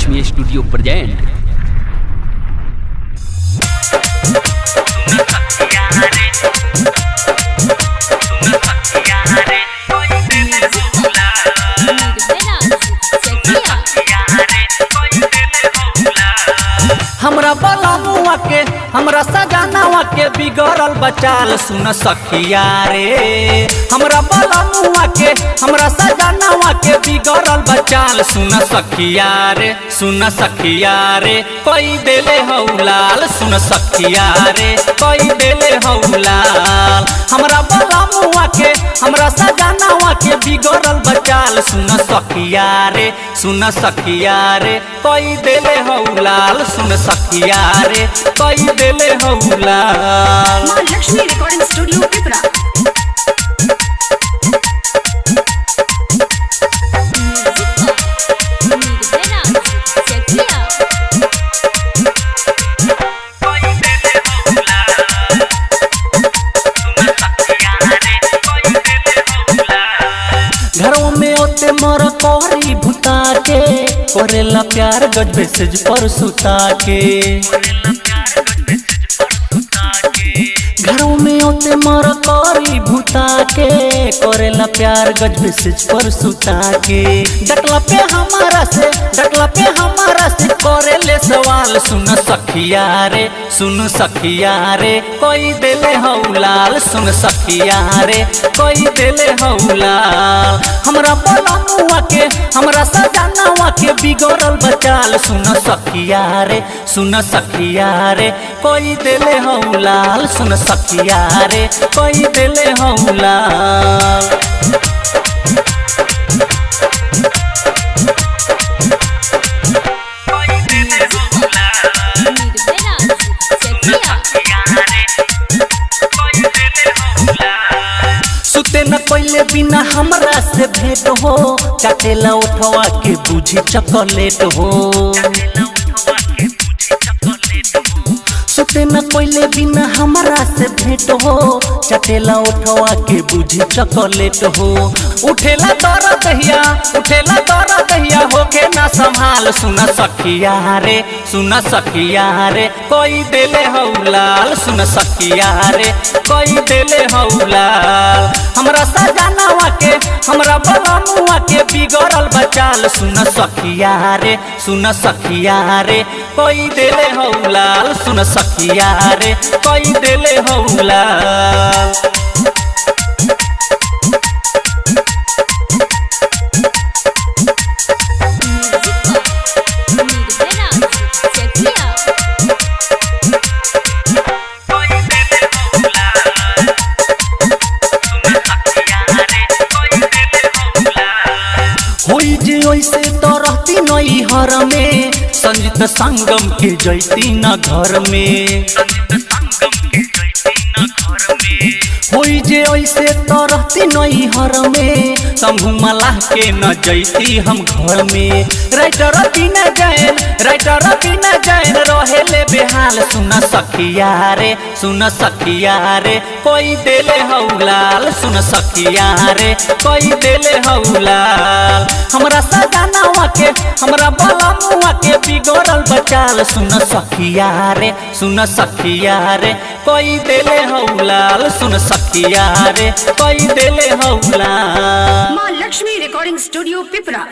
Lakshmi studio present. हमरा बलमुआ के हमरा सजनावा के बिगड़ल बचाल सुन सखिया रे। हमरा बलमुआ के हमरा सजनावा के बिगड़ल बचाल सुन सखिया रे। सुन सखिया रे कोई देले हौलाल सुन सखिया रे कोई देले हौलाल। हमरा बलमुआ के हमरा सजनावा के बिगड़ल बचाल सुन सखिया रे। सुन सखिया रे कोई देले हौलाल सुन सखिया रे कोई देले हौलाल। मां लक्ष्मी रिकॉर्डिंग स्टूडियो पिपरा। घरों में ओते मर कोरी भुता के करेला प्यार गज मैसेज पर सुता के। घरों में ओते मर कोरी भुता के करेला प्यार गज मैसेज पर सुता के। डटला पे हमारा से करेले सवाल सुन सखिया रे। सुन सखिया रे कोई देले हौलाल सुन सखिया रे कोई देले हौलाल। हमरा बलमुआ के हमरा सजनावा के बिगड़ल बचाल सुन सखिया रे। सुन सखिया रे कोई देले हौलाल सुन सखिया रे कोई देले हौलाल। सुते न पहले बिना हमरा से भेंट हो काटेला उठवा के बुझी चॉकलेट हो। सुते न पहले बिना हमरा से भेंट हो चटेला उठवा के बुझी चॉकलेट हो। उठेला दर्द दहिया होके ना संभाल सुन सखिया रे। सुन सखिया रे कोई देले हौलाल सुन सखिया रे कोई देले हौलाल। हमरा सजनावा के हमरा बलमुआ के बिगड़ल बचाल सुन सखिया रे। सुन सखिया रे कोई देले हौलाल सुन सखिया रे कोई देले हौलाल। होई जे ओइसे तो रहती नई हर में संगीत संगम के जैती न घर में। होई जे ओइसे तो रहती नई हर में शंभू मलाह के न जैती हम घर में। राइटर बिना जैन रहेले बेहाल सुन सखिया रे कोई देले हौलाल सुन सखिया रे कोई देले हौलाल। हमरा सजनावा के हमरा बलमुआ के बिगड़ल बचाल सुन सखिया रे कोई देले हौलाल सुन सखिया रे कोई देले हौलाल। मां लक्ष्मी रिकॉर्डिंग स्टूडियो पिपरा।